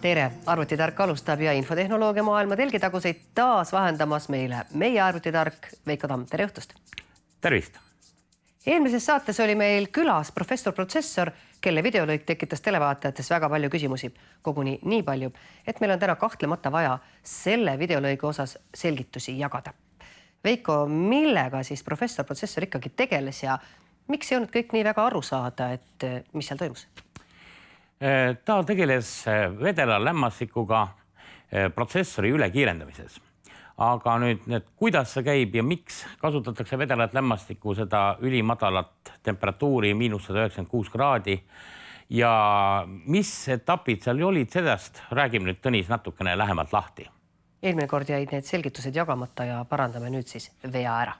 Tere! Arvutitark alustab ja infotehnoloogia maailma telgitaguseid taas vahendamas meile meie arvutitark Veiko Tamm. Tere õhtust! Tervist! Eelmises saates oli meil külas professor Protsessor, kelle videolõik tekitas televaatajatest väga palju küsimusi. Koguni nii palju, et meil on täna kahtlemata vaja selle videolõigu osas selgitusi jagada. Veiko, millega siis professor Protsessor ikkagi tegeles ja miks ei olnud kõik nii väga aru saada, et mis seal toimus? Ta tegeles vedela lämmastikuga protsessori ülekiirendamises. Aga nüüd, kuidas see käib ja miks kasutatakse vedelat lämmastikku seda ülimadalat temperatuuri –196 kraadi ja mis etapid seal olid, sellest räägime nüüd Tõnis natukene lähemalt lahti. Eelmine kord jäid need selgitused jagamata ja parandame nüüd siis vea ära.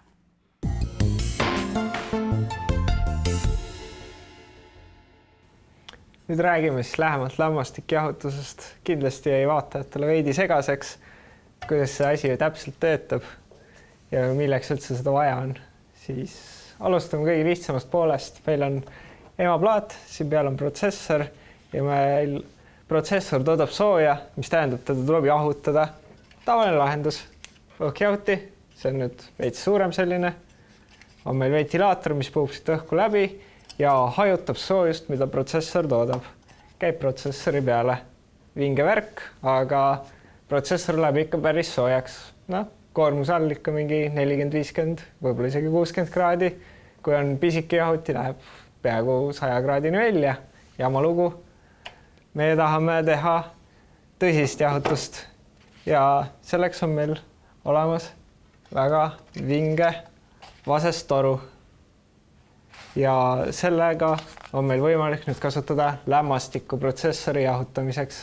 Nüüd räägime siis lähemalt lämmastikjahutusest. Kindlasti jäi vaatajatele veidi segaseks, kuidas see asi täpselt töötab ja milleks üldse seda vaja on. Siis alustame kõige lihtsamast poolest. Meil on emaplaat, siin peal on protsessor ja meil protsessor toodab sooja, mis tähendab, teda tuleb jahutada. Tavaline lahendus, õhkjahuti, see on nüüd veits suurem selline. On meil ventilaator, mis puhub siit õhku läbi ja hajutab soojust, mida protsessor toodab. Käib protsessori peale. Vinge värk, aga protsessor läheb ikka päris soojaks. Koormus all ikka mingi 40-50, võib-olla isegi 60 kraadi. Kui on pisike jahuti, läheb peaaegu 100 kraadini välja. Jama lugu. Me tahame teha tõsist jahutust ja selleks on meil olemas väga vinge vasestoru. Ja sellega on meil võimalik nüüd kasutada lämmastikku protsessori jahutamiseks.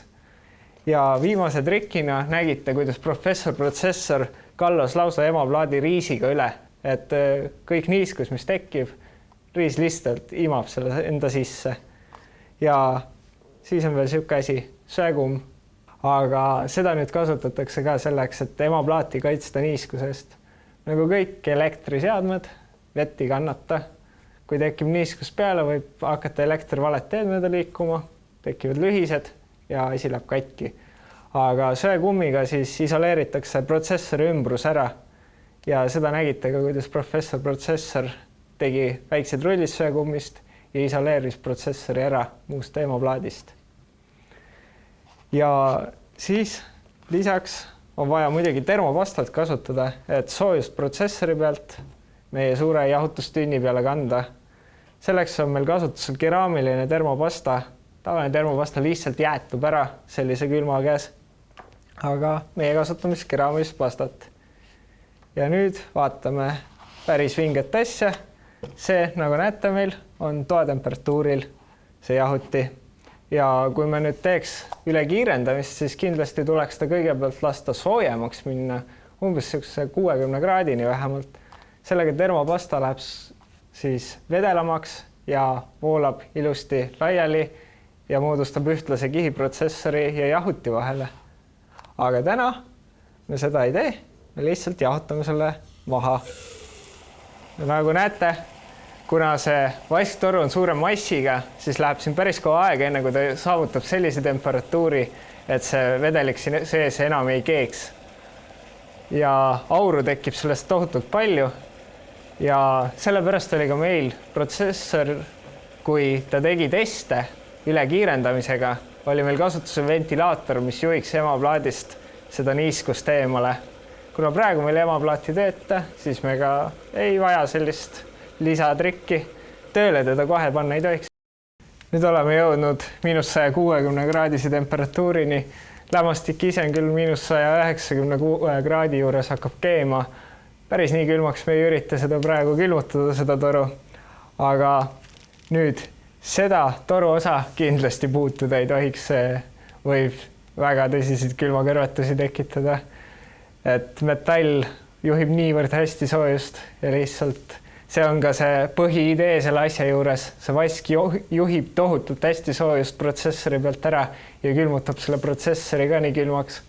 Ja viimase trikina nägite, kuidas professor Protsessor kallas lausa emaplaadi riisiga üle, et kõik niiskus, mis tekib, riis lihtsalt imab selle enda sisse. Ja siis on veel siuke asi, söögum, aga seda nüüd kasutatakse ka selleks, et emaplaati kaitsta niiskusest. Nagu kõik elektriseadmed, vett ei kannata. Kui tekib niiskus peale, võib hakata elekter valet teed mööda liikuma, tekivad lühised ja asi läheb katki. Aga söekummiga siis isoleeritakse protsessori ümbrus ära ja seda nägite ka, kuidas professor Protsessor tegi väiksed rullid söekummist ja isoleeris protsessori ära muust emaplaadist. Ja siis lisaks on vaja muidugi termopastat kasutada, et soojust protsessori pealt meie suure jahutustünni peale kanda. Selleks on meil kasutusel keraamiline termopasta. Tavaline termopasta lihtsalt jäätub ära sellise külma käes, aga meie kasutame siis keraamilist pastat. Ja nüüd vaatame päris vinget asja. See, nagu näete meil, on toatemperatuuril see jahuti. Ja kui me nüüd teeks ülekiirendamist, siis kindlasti tuleks ta kõigepealt lasta soojemaks minna, umbes 60 kraadini vähemalt. Sellega termopasta läheb siis vedelamaks ja voolab ilusti laiali ja moodustab ühtlase kihi protsessori ja jahuti vahele. Aga täna me seda ei tee, me lihtsalt jahutame selle maha. Ja nagu näete, kuna see vasktoru on suure massiga, siis läheb siin päris kaua aega, enne kui ta saavutab sellise temperatuuri, et see vedelik sees enam ei keeks. Ja auru tekib sellest tohutult palju. Ja sellepärast oli ka meil protsessor, kui ta tegi teste ülekiirendamisega, oli meil kasutusel ventilaator, mis juhiks emaplaadist seda niiskust eemale. Kuna praegu meil emaplaati tööta, siis me ka ei vaja sellist lisatrikki. Tööle teda kohe panna ei tohiks. Nüüd oleme jõudnud –160 kraadise temperatuurini. Lämmastik ise on küll –196 kraadi juures hakkab keema. Päris nii külmaks me ei ürita seda praegu külmutada, seda toru. Aga nüüd seda toru osa kindlasti puutuda ei tohiks, see võib väga tõsiseid külmakõrvetusi tekitada. Et metall juhib niivõrd hästi soojust ja lihtsalt see on ka see põhiidee selle asja juures. See vask juhib tohutult hästi soojust protsessori pealt ära ja külmutab selle protsessori ka nii külmaks.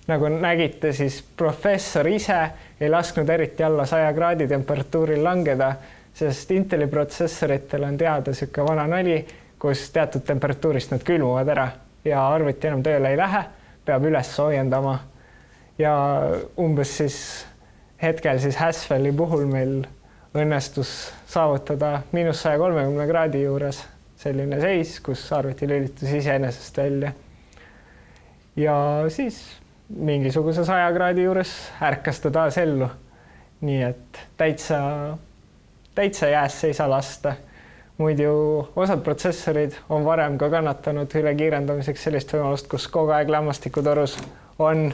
Nagu nägite, siis professor ise ei lasknud eriti alla 100 kraadi temperatuuril langeda, sest Inteli protsessoritel on teada siuke vana nali, kus teatud temperatuurist nad külmuvad ära. ja arvuti enam tööle ei lähe, peab üles soojendama. Ja umbes siis hetkel siis Haswelli puhul meil õnnestus saavutada -130 kraadi juures selline seis, kus arvuti lülitus iseenesest välja. Ja siis mingisuguse 100 kraadi juures ärkas ta taas ellu. Nii et täitsa jäässe ei saa lasta. Muidu osad protsessorid on varem ka kannatanud ülekiirendamiseks sellist võimalust, kus kogu aeg lämmastikutorus on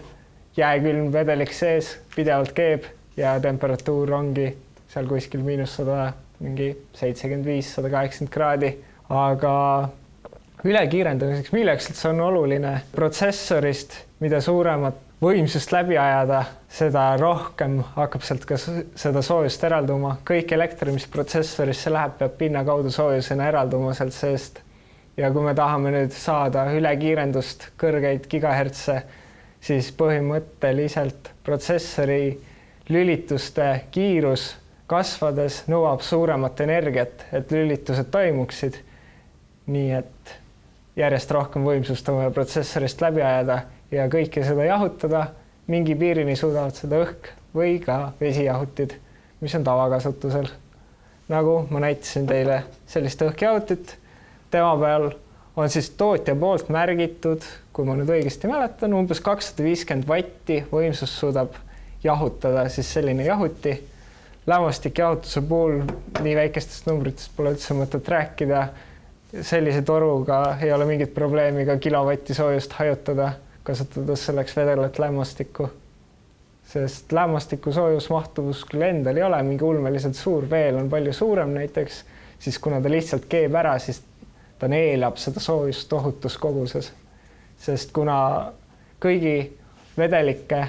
jääkülm vedelik sees, pidevalt keeb ja temperatuur ongi seal kuskil -100, mingi 75-180 kraadi. Aga ülekiirendamiseks, milleks üldse on oluline protsessorist, mida suuremat võimsust läbi ajada, seda rohkem hakkab sealt ka seda soojust eralduma. Kõik elekter, mis protsessorisse läheb, peab pinna kaudu soojusena eralduma sealt seest. Ja kui me tahame nüüd saada ülekiirendust, kõrgeid gigahertse, siis põhimõtteliselt protsessori lülituste kiirus kasvades nõuab suuremat energiat, et lülitused toimuksid. Nii et järjest rohkem võimsust on vaja protsessorist läbi ajada ja kõike seda jahutada. Mingi piirini suudavad seda õhk või ka vesijahutid, mis on tavakasutusel. Nagu ma näitasin teile sellist õhkjahutit. Tema peal on siis tootja poolt märgitud, kui ma nüüd õigesti mäletan, umbes 250 vatti võimsust suudab jahutada siis selline jahuti. Lämmastikjahutuse puhul nii väikestest numbritest pole üldse mõtet rääkida. Sellise toruga ei ole mingit probleemi ka kilovatti soojust hajutada, kasutades selleks vedelat lämmastikku. Sest lämmastiku soojusmahtuvus küll endal ei ole mingi ulmeliselt suur, veel on palju suurem näiteks, siis kuna ta lihtsalt keeb ära, siis ta neelab seda soojust tohutus koguses. Sest kuna kõigi vedelike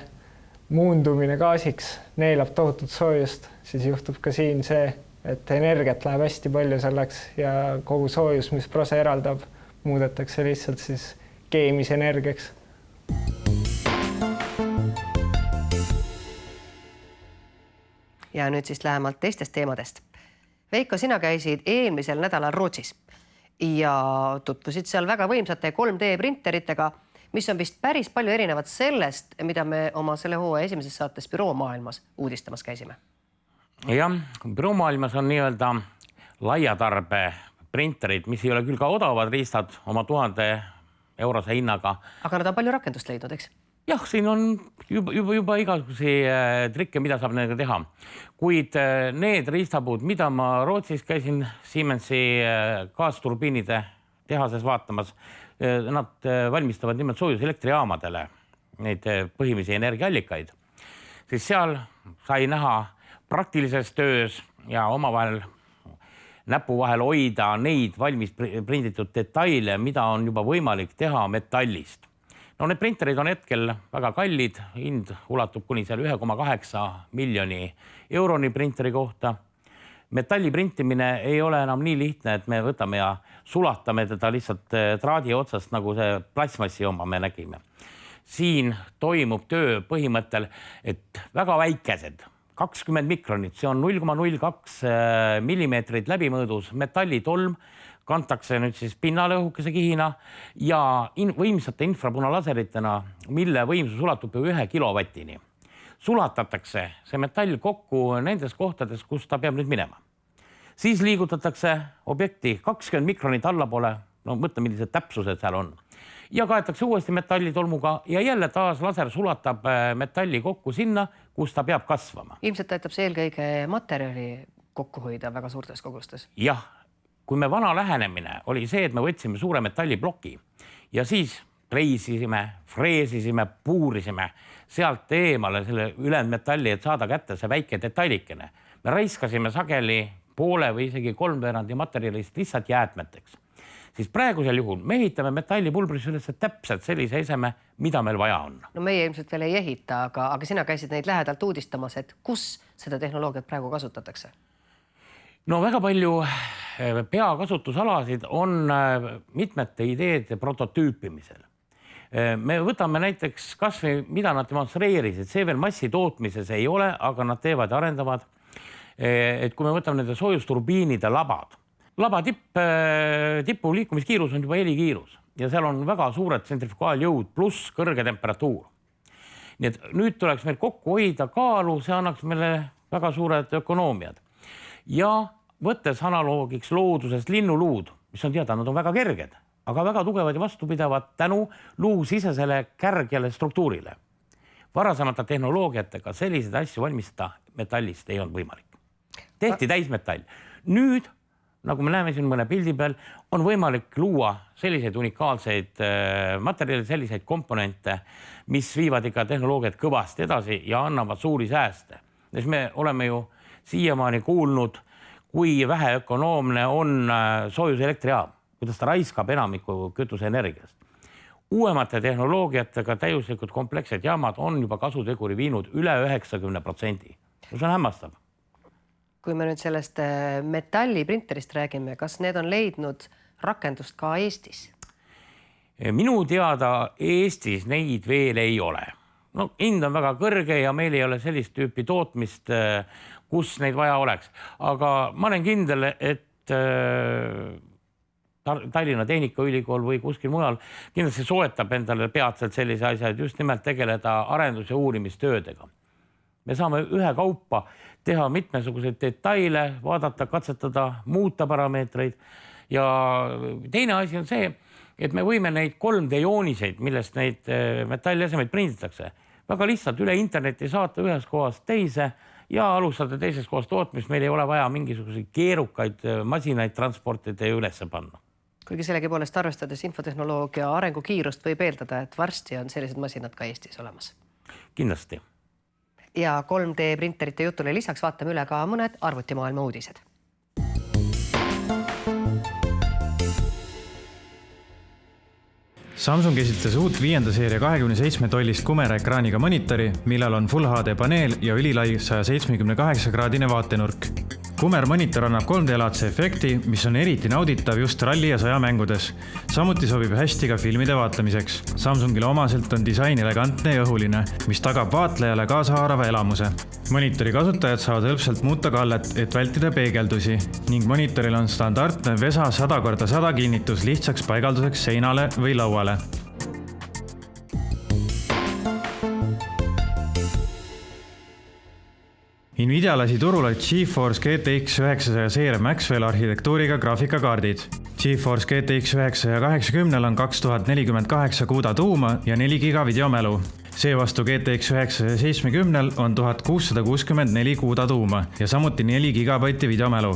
muundumine gaasiks neelab tohutut soojust, siis juhtub ka siin see, et energiat läheb hästi palju selleks ja kogu soojus, mis prose eraldab, muudetakse lihtsalt siis keemisenergiaks. Ja nüüd siis lähemalt teistest teemadest. Veiko, sina käisid eelmisel nädalal Rootsis ja tutvusid seal väga võimsate 3D printeritega, mis on vist päris palju erinevad sellest, mida me oma selle hooaja esimeses saates büroomaailmas uudistamas käisime. Jah, büroomaailmas on nii-öelda laiatarbe printerid, mis ei ole küll ka odavad riistad oma 1000 eurose hinnaga. Aga nad on palju rakendust leidnud, eks? Jah, siin on juba igasugusi trikke, mida saab nendega teha. Kuid need riistapuud, mida ma Rootsis käisin Siemensi gaasturbiinide tehases vaatamas, nad valmistavad nimelt soojuselektriaamadele neid põhimisi energiaallikaid. Siis seal sai näha praktilises töös ja omavahel näpu vahel hoida neid valmis prinditud detaile, mida on juba võimalik teha metallist. No need printerid on hetkel väga kallid, hind ulatub kuni seal 1,8 miljoni euroni printeri kohta. Metalli printimine ei ole enam nii lihtne, et me võtame ja sulatame teda lihtsalt traadi otsast, nagu see plasmassi oma me nägime. Siin toimub töö põhimõttel, et väga väikesed, 20 mikronit, see on 0,02 millimeetrit läbimõõdus metallitolm, kantakse nüüd siis pinnale õhukese kihina ja võimsate infrapunalaseritena, mille võimsus ulatub 1 kilovatini. Sulatatakse see metall kokku nendes kohtades, kus ta peab nüüd minema. Siis liigutatakse objekti 20 mikronit allapoole, no mõtle, millised täpsused seal on. Ja kaetakse uuesti metallitolmuga ja jälle taas laser sulatab metalli kokku sinna, kus ta peab kasvama. Ilmselt aitab see eelkõige materjali kokku hoida väga suurtes kogustes. Jah, kui me vana lähenemine oli see, et me võtsime suure metallibloki ja siis reisisime, freesisime, puurisime sealt eemale selle ülejäänud metalli, et saada kätte see väike detailikene. Me raiskasime sageli poole või isegi 3/4 materjalist lihtsalt jäätmeteks. Siis praegusel juhul me ehitame metallipulbris üles täpselt sellise eseme, mida meil vaja on. No meie ilmselt veel ei ehita, aga sina käisid neid lähedalt uudistamas, et kus seda tehnoloogiat praegu kasutatakse? No väga palju peakasutusalasid on mitmete ideede prototüüpimisel. Me võtame näiteks kas või mida nad demonstreerisid, see veel massi tootmises ei ole, aga nad teevad ja arendavad. Et kui me võtame nende soojusturbiinide labad, laba tipu liikumiskiirus on juba helikiirus. ja seal on väga suured tsentrifugaaljõud pluss kõrge temperatuur. Nii et nüüd tuleks meil kokku hoida kaalu, see annaks meile väga suured ökonoomiad. Ja võttes analoogiks loodusest linnuluud, mis on teada, nad on väga kerged, aga väga tugevad ja vastupidavad tänu luusisesele kärgjale struktuurile. Varasemate tehnoloogiatega selliseid asju valmistada metallist ei olnud võimalik. Tehti täismetall. Nüüd, nagu me näeme siin mõne pildi peal, on võimalik luua selliseid unikaalseid materjale, selliseid komponente, mis viivad ikka tehnoloogiat kõvasti edasi ja annavad suuri sääste. Me oleme ju siiamaani kuulnud, kui vähe ökonoomne on soojuselektrijaam, kuidas ta raiskab enamiku kütuseenergiast. Uuemate tehnoloogiatega täiuslikud komplekssed jaamad on juba kasuteguri viinud üle 90%. See on hämmastav. Kui me nüüd sellest metalliprinterist räägime, kas need on leidnud rakendust ka Eestis? Minu teada Eestis neid veel ei ole. No, hind on väga kõrge ja meil ei ole sellist tüüpi tootmist, kus neid vaja oleks. Aga ma olen kindel, et Tallinna Tehnikaülikool või kuskil mujal kindlasti soetab endale peatselt sellise asja, et just nimelt tegeleda arendus- ja uurimistöödega. Me saame ühe kaupa teha mitmesuguseid detaile, vaadata, katsetada, muuta parameetreid. Ja teine asi on see, et me võime neid 3D-jooniseid, millest neid metalliasemeid prinditakse, väga lihtsalt üle interneti saata ühes kohast teise ja alustada teises kohas tootmist. Meil ei ole vaja mingisuguseid keerukaid masinaid transportida ja üles panna. Kuigi sellegi poolest arvestades infotehnoloogia arengu kiirust võib eeldada, et varsti on sellised masinad ka Eestis olemas. Kindlasti. Ja 3D printerite jutule lisaks vaatame üle ka mõned arvutimaailma uudised. Samsung esitles uut 5. seeria 27 tollist kumera ekraaniga monitori, millel on Full HD paneel ja ülilai 178-kraadine vaatenurk. Kumer monitor annab 3D-laadse efekti, mis on eriti nauditav just ralli- ja sõjamängudes. Samuti sobib hästi ka filmide vaatlemiseks. Samsungile omaselt on disain elegantne ja õhuline, mis tagab vaatlejale kaasahaarava elamuse. Monitori kasutajad saavad hõlpsalt muuta kallet, et vältida peegeldusi ning monitoril on standardne VESA 100x100 kinnitus lihtsaks paigalduseks seinale või lauale. Nvidia lasi turule GeForce GTX 900 seeria Maxwell arhitektuuriga graafikakaardid. GeForce GTX 980 on 2048 kuuda tuuma ja 4 giga videomälu. Seevastu GTX 970 on 1664 kuuda tuuma ja samuti 4 gigabaiti videomälu.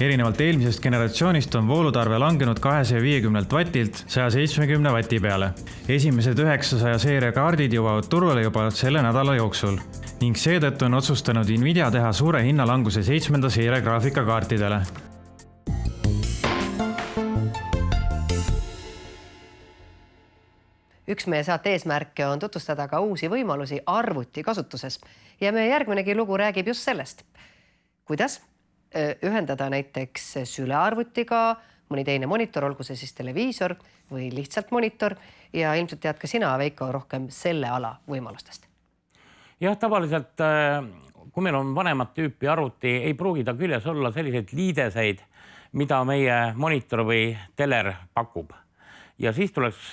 Erinevalt eelmisest generatsioonist on voolutarve langenud 250 vatilt 170 vati peale. Esimesed 900 seeria kaardid jõuavad turule juba selle nädala jooksul ning seetõttu on otsustanud Nvidia teha suure hinnalanguse 7. seeria graafikakaartidele. Üks meie saate eesmärke on tutvustada ka uusi võimalusi arvuti kasutuses ja meie järgminegi lugu räägib just sellest. Kuidas ühendada näiteks sülearvutiga mõni teine monitor, olgu see siis televiisor või lihtsalt monitor ja ilmselt tead ka sina, Veiko, rohkem selle ala võimalustest. Jah, tavaliselt, kui meil on vanemat tüüpi arvuti, ei pruugi ta küljes olla selliseid liideseid, mida meie monitor või teler pakub. Ja siis tuleks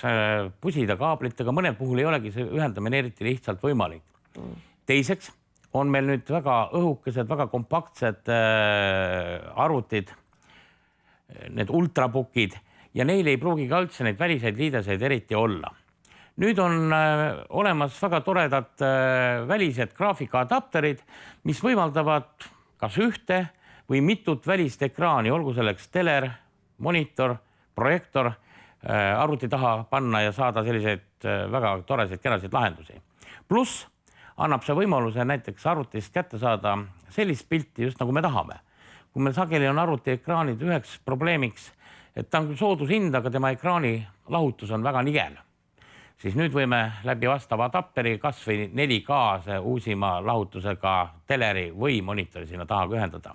pusida kaablitega, mõnel puhul ei olegi see ühendamine eriti lihtsalt võimalik. Teiseks on meil nüüd väga õhukesed, väga kompaktsed arvutid, need ultrabookid, ja neil ei pruugi ka üldse neid väliseid liideseid eriti olla. Nüüd on olemas väga toredad välised graafikaadapterid, mis võimaldavad kas ühte või mitut välist ekraani, olgu selleks teler, monitor, projektor, arvuti taha panna ja saada selliseid väga toresid kenasid lahendusi. Pluss annab see võimaluse näiteks arvutist kätte saada sellist pilti, just nagu me tahame. Kui meil sageli on arvuti ekraanid üheks probleemiks, et ta on küll soodushind, aga tema ekraani lahutus on väga nigel, siis nüüd võime läbi vastava adapteri kas või 4K uusima lahutusega teleri või monitori sinna taha ühendada.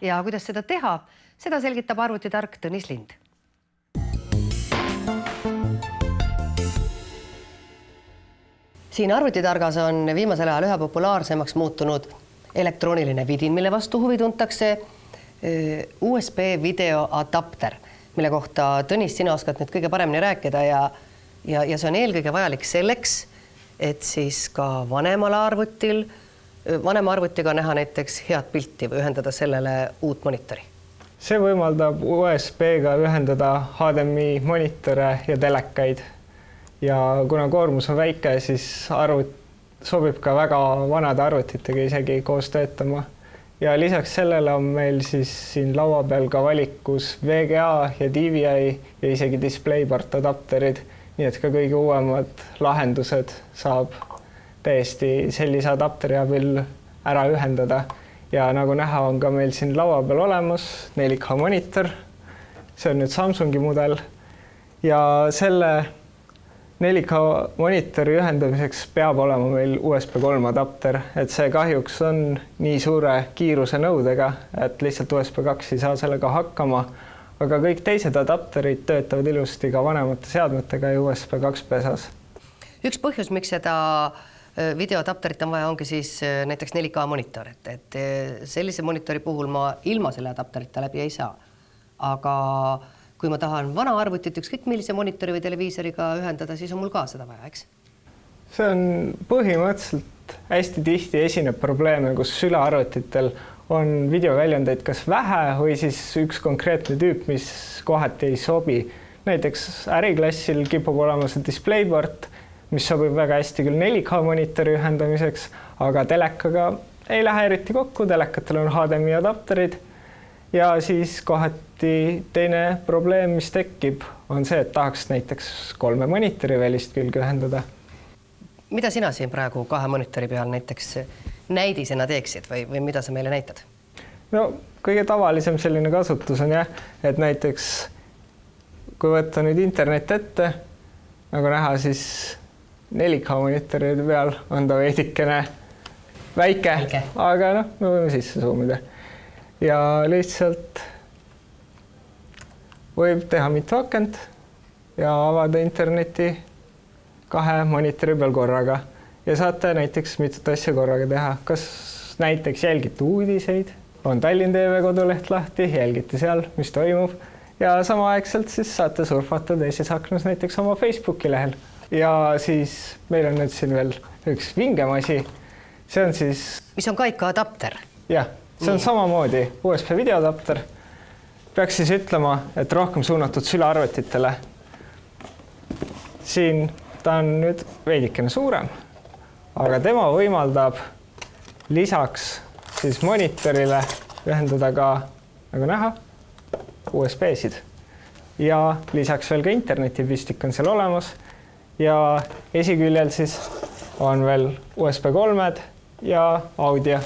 Ja kuidas seda teha? Seda selgitab arvutitark Tõnis Lind. Siin arvutitargas on viimasel ajal üha populaarsemaks muutunud elektrooniline vidin, mille vastu huvi tuntakse USB videoadapter, mille kohta Tõnis, sina oskad nüüd kõige paremini rääkida ja see on eelkõige vajalik selleks, et siis ka vanema arvutiga näha näiteks head pilti või ühendada sellele uut monitori. See võimaldab USB-ga ühendada HDMI monitore ja telekaid. Ja kuna koormus on väike, siis sobib ka väga vanade arvutitega isegi koos töötama. Ja lisaks sellele on meil siis siin laua peal ka valikus VGA ja DVI ja isegi DisplayPort adapterid, nii et ka kõige uuemad lahendused saab täiesti sellise adapteri abil ära ühendada. Ja nagu näha, on ka meil siin laua peal olemas 4K monitor. See on nüüd Samsungi mudel ja selle 4K monitori ühendamiseks peab olema meil USB 3 adapter, et see kahjuks on nii suure kiiruse nõudega, et lihtsalt USB 2 ei saa sellega hakkama, aga kõik teised adapterid töötavad ilusti ka vanemate seadmetega ja USB 2 pesas. Üks põhjus, miks seda videoadapterit on vaja, ongi siis näiteks 4K monitor, et sellise monitori puhul ma ilma selle adapterita läbi ei saa. Aga kui ma tahan vana arvutit ükskõik millise monitori või televiisoriga ühendada, siis on mul ka seda vaja, eks? See on põhimõtteliselt hästi tihti esineb probleeme, kus sülearvutitel on videoväljundeid kas vähe või siis üks konkreetne tüüp, mis kohati ei sobi. Näiteks äriklassil kipub olema see DisplayPort, mis sobib väga hästi küll 4K monitori ühendamiseks, aga telekaga ei lähe eriti kokku, telekatel on HDMI adapterid ja siis kohati teine probleem, mis tekib, on see, et tahaks näiteks 3 monitori välist külge ühendada. Mida sina siin praegu 2 monitori peal näiteks näidisena teeksid või mida sa meile näitad? No kõige tavalisem selline kasutus on jah, et näiteks kui võtta nüüd internet ette, nagu näha, siis 4K monitoride peal on ta veidikene väike. Aga noh, me võime sisse zoomida. Ja lihtsalt võib teha mitu akent ja avada interneti 2 monitori peal korraga ja saate näiteks mitut asja korraga teha. Kas näiteks jälgite uudiseid, on Tallinn TV koduleht lahti, jälgite seal, mis toimub ja samaaegselt siis saate surfata teises aknas näiteks oma Facebooki lehel. Ja siis meil on nüüd siin veel üks vingem asi. See on siis... Mis on ka ikka adapter? Jah, see on samamoodi USB videoadapter. Peaks siis ütlema, et rohkem suunatud sülearvutitele. Siin ta on nüüd veidikene suurem, aga tema võimaldab lisaks siis monitorile ühendada ka, nagu näha, USB-sid. Ja lisaks veel ka internetipüstik on seal olemas. Ja esiküljel siis on veel USB 3 ja audio.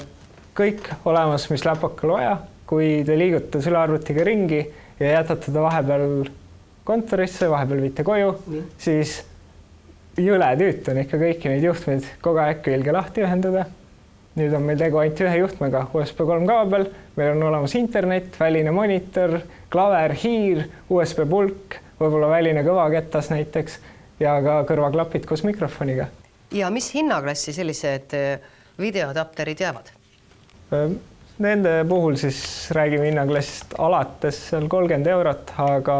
Kõik olemas, mis läpakal vaja. Kui te liigute sülearvutiga ringi ja jätate ta vahepeal kontorisse, vahepeal viite koju, siis jõle tüüt on ikka kõiki neid juhtmeid kogu aeg külge lahti ühendada. Nüüd on meil tegu ainult ühe juhtmega USB 3 kaabel. Meil on olemas internet, väline monitor, klaver, hiir, USB pulk, võib-olla väline kõvaketas näiteks ja ka kõrvaklapid koos mikrofoniga. Ja mis hinnaklassi sellised videoadapterid jäävad? Nende puhul siis räägime hinnaklassist alates seal 30 €, aga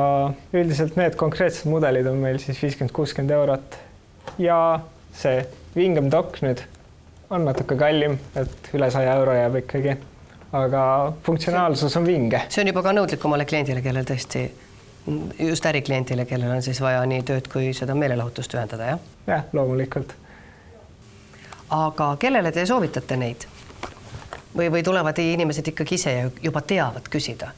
üldiselt need konkreetsed mudelid on meil siis 50-60 €. Ja see vingem dokk nüüd on natuke kallim, et üle 100 € jääb ikkagi, aga funktsionaalsus on vinge. See on juba ka nõudlikumale kliendile, kellel tõesti just äriklientile, kellel on siis vaja nii tööd kui seda meelelahutust ühendada, jah? Jah, loomulikult. Aga kellele te soovitate neid? Või tulevad inimesed ikkagi ise ja juba teavad küsida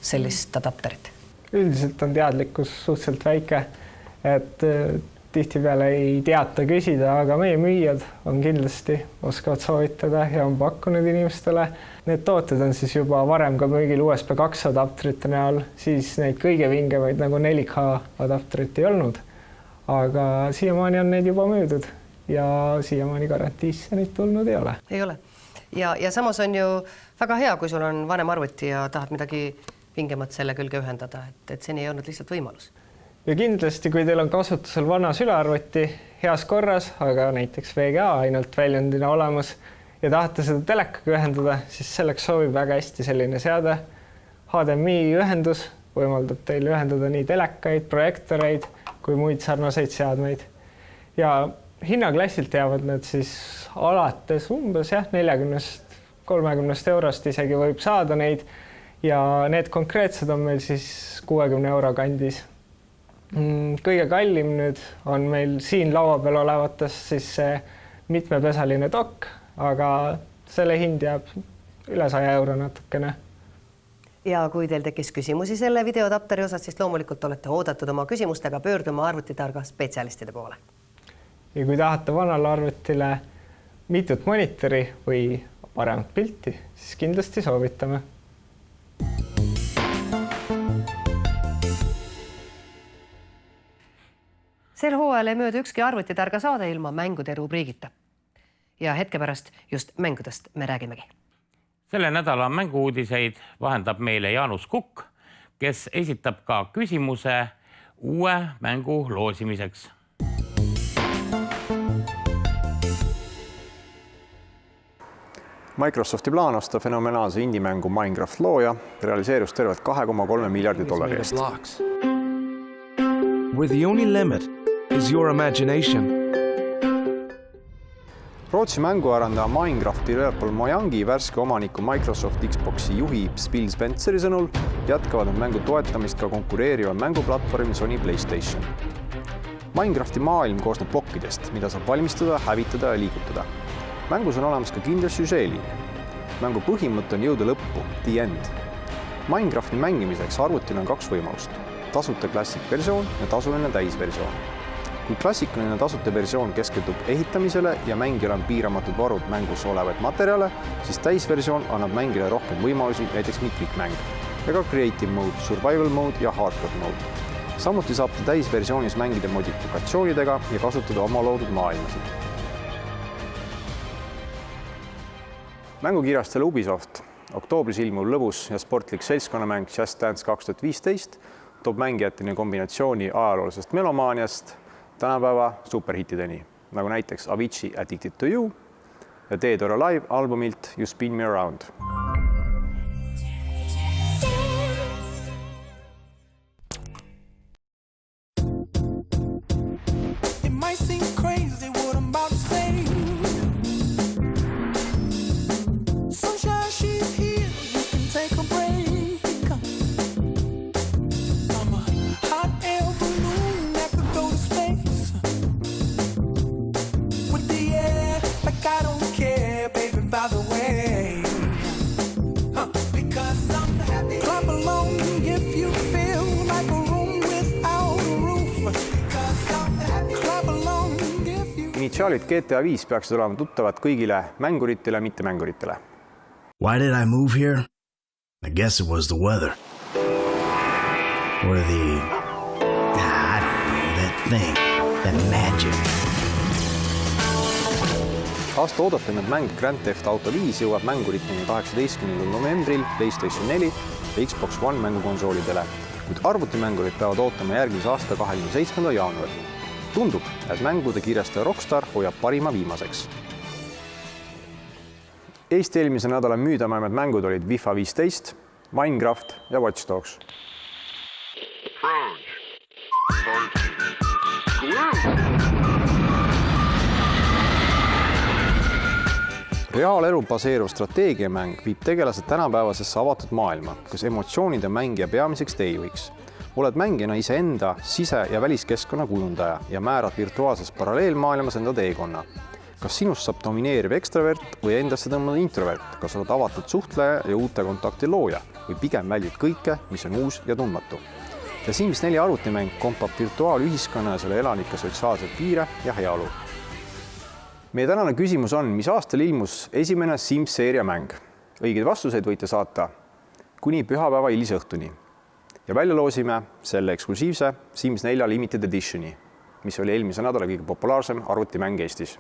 sellist adapterit? Üldiselt on teadlikkus suhteliselt väike, et tihtipeale ei teata küsida, aga meie müüjad on kindlasti oskavad soovitada ja on pakkunud inimestele. Need tooted on siis juba varem ka müügil USB 2 adapterite näol, siis neid kõige vingemaid nagu 4K adapterit ei olnud. Aga siiamaani on neid juba müüdud ja siiamaani garantiisse neid tulnud ei ole. Ei ole. Ja samas on ju väga hea, kui sul on vanem arvuti ja tahad midagi vingemat selle külge ühendada, et seni ei olnud lihtsalt võimalus. Ja kindlasti, kui teil on kasutusel vana sülearvuti heas korras, aga näiteks VGA ainult väljundina olemas ja tahate seda telekaga ühendada, siis selleks sobib väga hästi selline seade. HDMI ühendus võimaldab teil ühendada nii telekaid, projektoreid kui muid sarnaseid seadmeid. Ja hinnaklassilt jäävad need siis alates umbes 40–30 eurost isegi võib saada neid ja need konkreetsed on meil siis 60 euro kandis. Kõige kallim nüüd on meil siin laua peal olevates siis see mitmepesaline dokk, aga selle hind jääb üle 100 euro natukene. Ja kui teil tekkis küsimusi selle videoadapteri osas, siis loomulikult olete oodatud oma küsimustega pöörduma arvutitarga spetsialistide poole. Ja kui tahate vanale arvutile mitut monitori või paremat pilti, siis kindlasti soovitame. Sel hooajal ei mööda ükski arvutitarga saade ilma mängude rubriigita. Ja hetke pärast just mängudest me räägimegi. Selle nädala mänguuudiseid vahendab meile Jaanus Kukk, kes esitab ka küsimuse uue mängu loosimiseks. Microsofti plaan osta fenomenaalse indie-mängu Minecraft looja realiseerus tervelt $2,3 miljardi eest. Where the only limit is your imagination. Rootsi mänguarendaja Minecrafti Leopold Mojangi värske omaniku Microsoft Xboxi juhi Phil Spenceri sõnul jätkavad nad mängu toetamist ka konkureeriva mänguplatvormi Sony PlayStation. Minecrafti maailm koosneb plokkidest, mida saab valmistada, hävitada ja liigutada. Mängus on olemas ka kindel süžeeliin. Mängu põhimõte on jõuda lõppu, the end. Minecrafti mängimiseks arvutil on 2 võimalust. Tasuta klassik versioon ja tasuline täisversioon. Kui klassikaline tasuta versioon keskendub ehitamisele ja mängijal on piiramatud varud mängus olevaid materjale, siis täisversioon annab mängijale rohkem võimalusi, näiteks mitmikmäng, ja ka creative mode, survival mode ja hardcore mode. Samuti saab ta täisversioonis mängida modifikatsioonidega ja kasutada oma loodud maailmasid. Mängukirjastele Ubisoft oktoobris ilmuv lõbus ja sportlik seltskonnamäng Just Dance 2015 toob mängijateni kombinatsiooni ajaloolisest melomaaniast tänapäeva superhittideni, nagu näiteks Avicii Addicted to You ja Dead or Alive albumilt You Spin Me Around. Initsiaalid GTA 5 peaksid olema tuttavad kõigile mänguritele, mitte mänguritele. Why did I move here? I guess it was the weather. Or I don't know, that thing, that magic. Aasta oodatanud mäng Grand Theft Auto 5 jõuab mänguriteni 18. novembril PlayStation 4 ja Xbox One mängukonsoolidele, kuid arvutimängurid peavad ootama järgmise aasta 27. jaanuaril. Tundub, et mängude kirjastaja Rockstar hoiab parima viimaseks. Eesti eelmise nädala müüdamaimad mängud olid FIFA 15, Minecraft ja Watch Dogs. Reaalelu baseeruv strateegiamäng viib tegelased tänapäevasesse avatud maailma, kus emotsioonid ja mängija peamiseks teejuhiks. Oled mängijana iseenda sise- ja väliskeskkonna kujundaja ja määrad virtuaalses paralleelmaailmas enda teekonna. Kas sinust saab domineeriv ekstravert või endasse tõmmanud introvert? Kas oled avatud suhtleja ja uute kontakti looja või pigem väljud kõike, mis on uus ja tundmatu? Ja Sims 4 arvutimäng kompab virtuaalühiskonna ja selle elanike sotsiaalseid piire ja heaolu. Meie tänane küsimus on, mis aastal ilmus esimene Sims-seeria mäng? Õigeid vastuseid võite saata kuni pühapäeva hilisõhtuni. Ja välja loosime selle eksklusiivse Sims 4 Limited Editioni, mis oli eelmise nädala kõige populaarsem arvutimäng Eestis.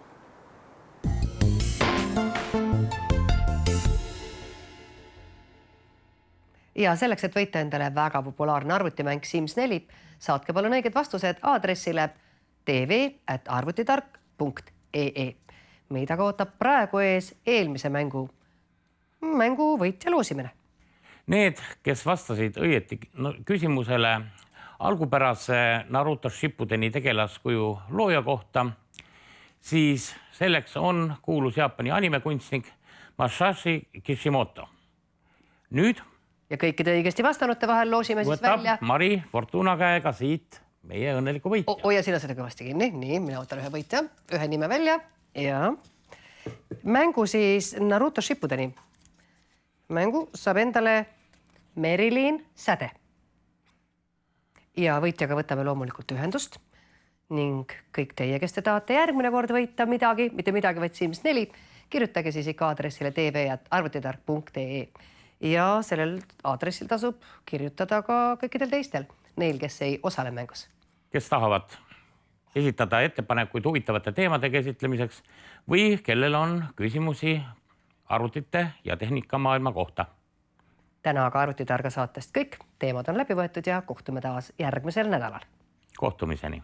Ja selleks, et võita endale väga populaarne arvutimäng Sims 4, saatke palun õiged vastused aadressile tv@arvutitark.ee. Meid aga ootab praegu ees eelmise mängu võitja loosimine. Need, kes vastasid õieti küsimusele algupärase Naruto Shippudeni tegelaskuju looja kohta, siis selleks on kuulus Jaapani animekunstnik Masashi Kishimoto. Nüüd ja kõikide õigesti vastanute vahel loosime siis võtab välja. Mari Fortuna käega siit meie õnneliku võitja. Hoia sina seda kõvasti kinni. Nii, mina võtan ühe võitja, ühe nime välja ja mängu siis Naruto Shippudeni. Mängu saab endale Merilin Säde. Ja võitjaga võtame loomulikult ühendust ning kõik teie, kes te tahate järgmine kord võita midagi, mitte midagi, vaid Sims 4, kirjutage siis ikka aadressile tv@arvutitark.ee ja sellel aadressil tasub kirjutada ka kõikidel teistel, neil, kes ei osale mängus. Kes tahavad esitada ettepanekuid huvitavate teemade käsitlemiseks või kellel on küsimusi arvutite ja tehnikamaailma kohta. Täna aga Arvutitarga saatest kõik. Teemad on läbi võetud ja kohtume taas järgmisel nädalal. Kohtumiseni.